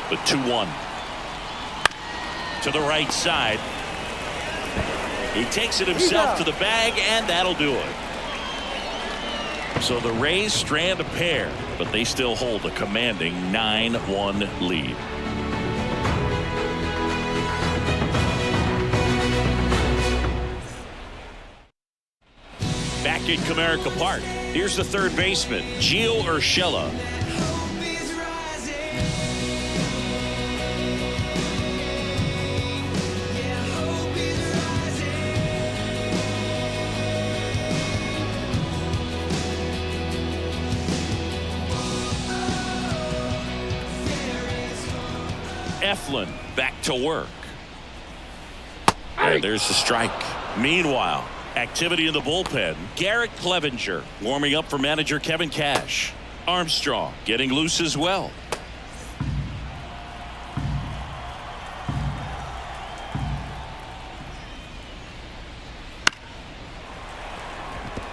The 2-1. To the right side. He takes it himself to the bag, and that'll do it. So the Rays strand a pair, but they still hold a commanding 9-1 lead. Back in Comerica Park, here's the third baseman, Gio Urshela. Eflin back to work. And there's the strike. Meanwhile, activity in the bullpen. Garrett Clevenger warming up for manager Kevin Cash. Armstrong getting loose as well.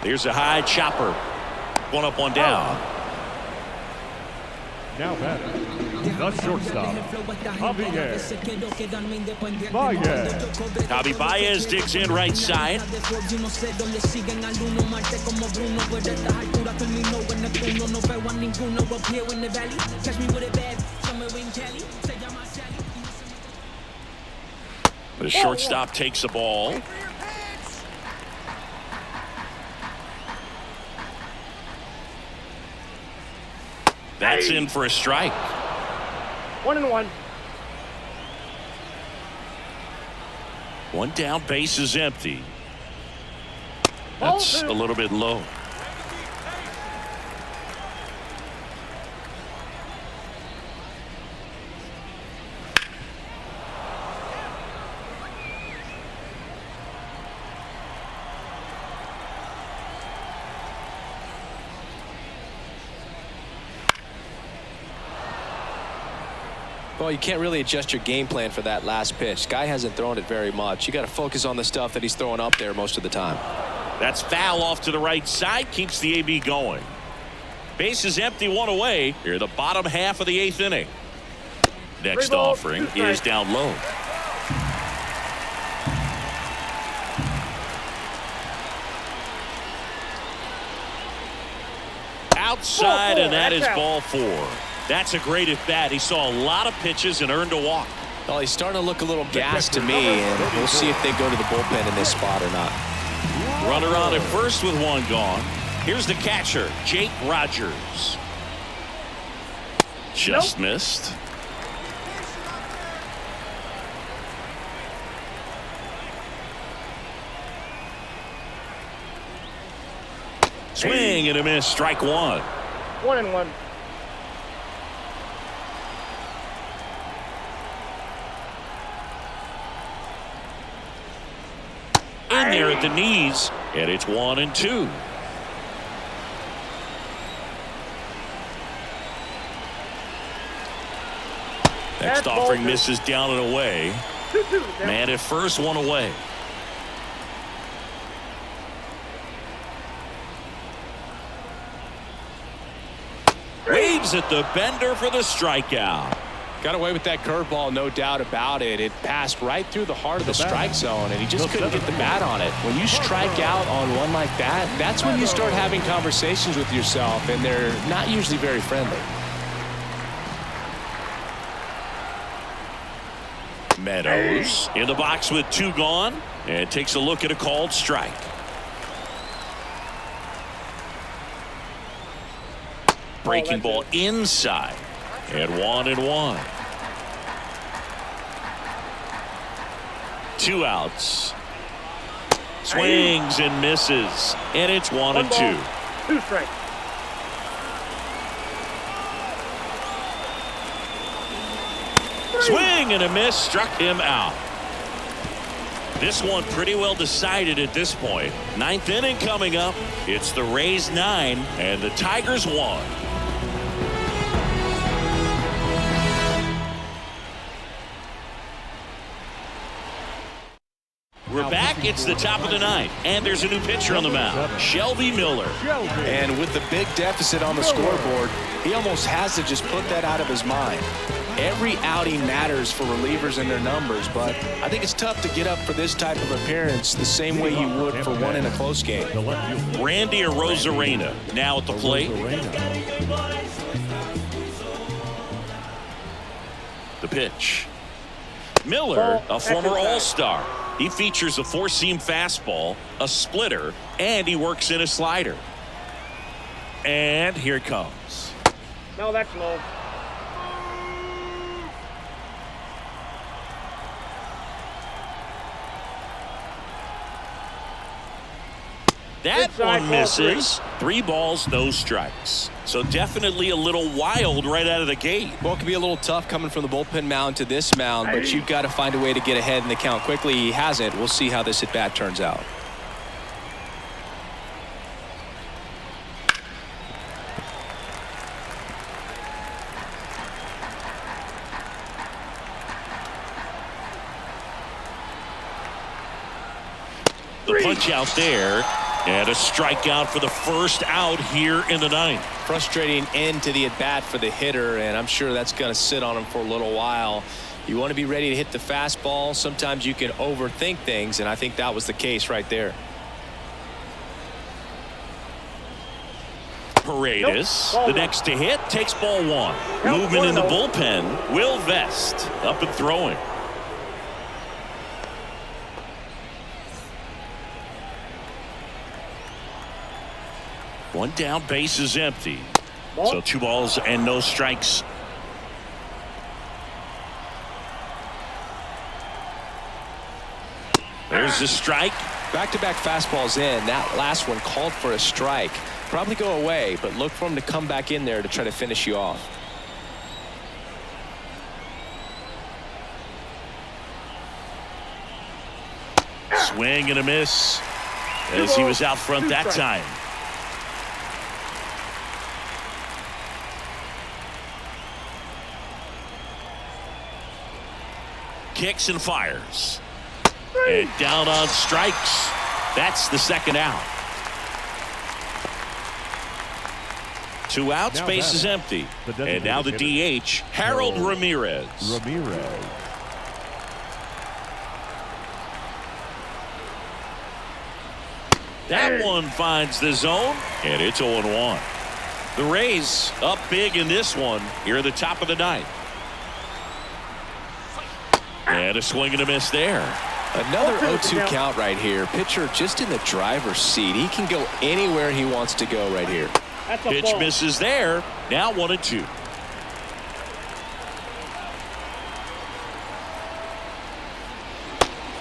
Here's a high chopper. One up, one down. Now batting, the shortstop, Javier Baez. Javi Baez digs in right side. The shortstop takes the ball. That's in for a strike. 1-1. One down, base is empty. Ball That's two. a little bit low. Well, you can't really adjust your game plan for that last pitch. Guy hasn't thrown it very much. You got to focus on the stuff that he's throwing up there most of the time. That's foul off to the right side, keeps the AB going. Base is empty, one away. Here, the bottom half of the eighth inning. Next 3 balls, offering 2 strikes. is down low. Outside, Ball 4, and that is that's out. ball 4. That's a great at bat. He saw a lot of pitches and earned a walk. Well, he's starting to look a little gassed to me, and we'll see if they go to the bullpen in this spot or not. Runner on at first with one gone. Here's the catcher, Jake Rogers. Just missed. Swing and a miss, strike one. 1-1. In there at the knees, and it's 1-2. Next That's offering ball two. misses down and away. 2-2. down. Man at first, one away. Waves at the bender for the strikeout. Got away with that curveball, no doubt about it. It passed right through the heart of the strike zone, and he just couldn't get the bat on it. When you strike out on one like that, that's when you start having conversations with yourself, and they're not usually very friendly. Meadows in the box with two gone, and takes a look at a called strike. Breaking ball inside, and 1-1. 2 outs. Swings and misses, and it's 1-2. 2 strikes. Swing and a miss, struck him out. This one pretty well decided at this point. 9th inning coming up. It's the Rays 9 and the Tigers 1. It's the top of the ninth, and there's a new pitcher on the mound, Shelby Miller. And with the big deficit on the scoreboard, he almost has to just put that out of his mind. Every outing matters for relievers and their numbers, but I think it's tough to get up for this type of appearance the same way you would for one in a close game. Randy Arozarena now at the plate. The pitch. Miller, a former All-Star. He features a four-seam fastball, a splitter, and he works in a slider. And here it comes. No, that's low. That Inside, one ball misses. 3 balls, no strikes. So definitely a little wild right out of the gate. Well, it can be a little tough coming from the bullpen mound to this mound, but you've got to find a way to get ahead in the count quickly. He hasn't. We'll see how this at-bat turns out. The punch out there. And a strikeout for the first out here in the ninth. Frustrating end to the at-bat for the hitter, and I'm sure that's going to sit on him for a little while. You want to be ready to hit the fastball. Sometimes you can overthink things, and I think that was the case right there. Paredes, the next to hit, takes ball 1. Movement in the bullpen. Will Vest up and throwing. One down, base is empty. So 2 balls and no strikes. There's the strike. Back-to-back fastballs in. That last one called for a strike. Probably go away, but look for him to come back in there to try to finish you off. Swing and a miss as he was out front that time. Kicks and fires. And down on strikes. That's the second out. 2 outs, base is empty. And now the DH, Harold Ramirez. That one finds the zone, and it's 0-1. The Rays up big in this one here at the top of the ninth. And a swing and a miss there. Another 0-2 count right here. Pitcher just in the driver's seat. He can go anywhere he wants to go right here. Pitch misses there. Now 1-2.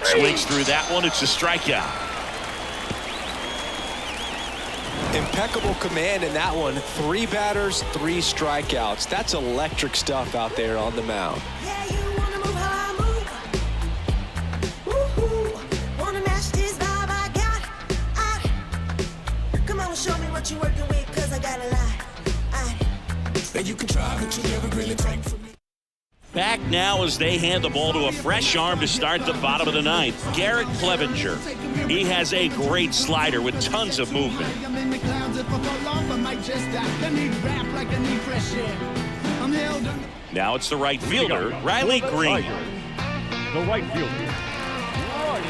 Swings through that one. It's a strikeout. Impeccable command in that one. 3 batters, 3 strikeouts. That's electric stuff out there on the mound. Yeah, you wanna move how I move. Woo-hoo. Wanna match this vibe I got. Come on, show me what you're working with, cause I got a lot. And you can try, but you never really take from me. Back now as they hand the ball to a fresh arm to start the bottom of the ninth. Garrett Clevenger. He has a great slider with tons of movement. Now it's the right fielder, Riley Green. The right fielder, Riley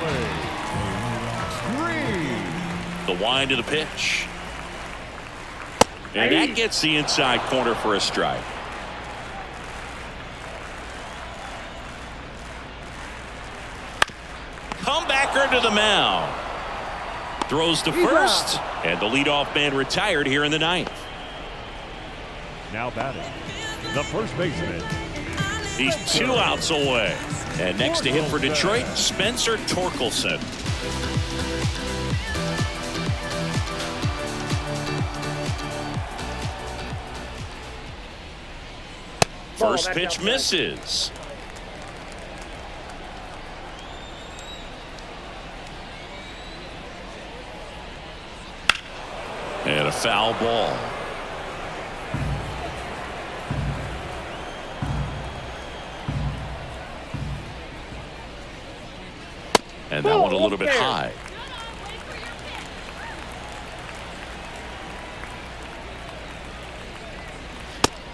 Green. The wind of the pitch. And that gets the inside corner for a strike. Comebacker to the mound. Throws to first. And the leadoff man retired here in the ninth. Now batting, the first baseman. He's 2 outs away. And next to him for Detroit, Spencer Torkelson. First pitch misses. And a foul ball. And that one a little bit high.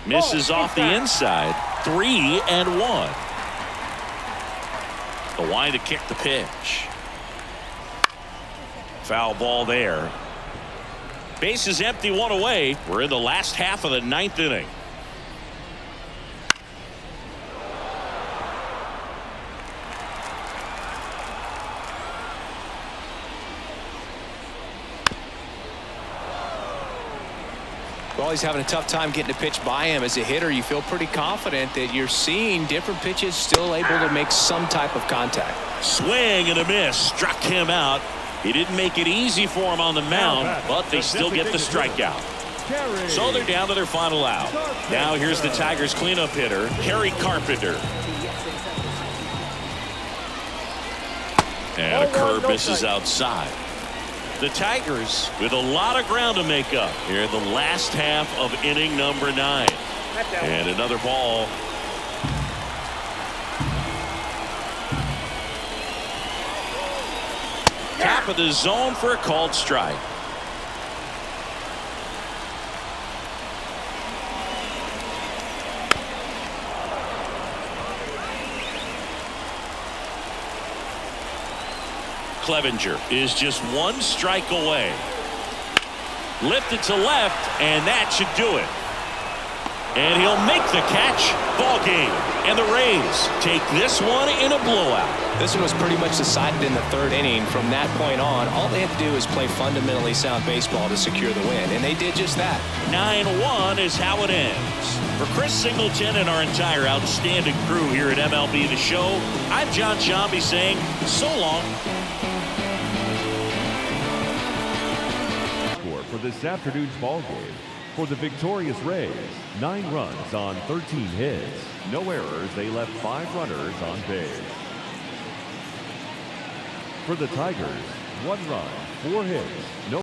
Misses off the inside. 3-1. The wind to kick the pitch. Foul ball there. Base is empty, one away. We're in the last half of the 9th inning. Well, he's having a tough time getting a pitch by him. As a hitter, you feel pretty confident that you're seeing different pitches still able to make some type of contact. Swing and a miss. Struck him out. He didn't make it easy for him on the mound, but they still get the strikeout. So they're down to their final out. Now here's the Tigers cleanup hitter, Harry Carpenter. And a curve misses outside. The Tigers with a lot of ground to make up here in the last half of inning number 9. And another ball. Top of the zone for a called strike. Clevenger is just one strike away. Lifted to left, and that should do it. And he'll make the catch. Ball game. And the Rays take this one in a blowout. This one was pretty much decided in the 3rd inning. From that point on, all they had to do was play fundamentally sound baseball to secure the win, and they did just that. 9-1 is how it ends. For Chris Singleton and our entire outstanding crew here at MLB The Show, I'm John Sciambi saying so long. For this afternoon's ball game, for the victorious Rays, 9 runs on 13 hits, no errors. They left 5 runners on base. For the Tigers, 1 run, 4 hits, no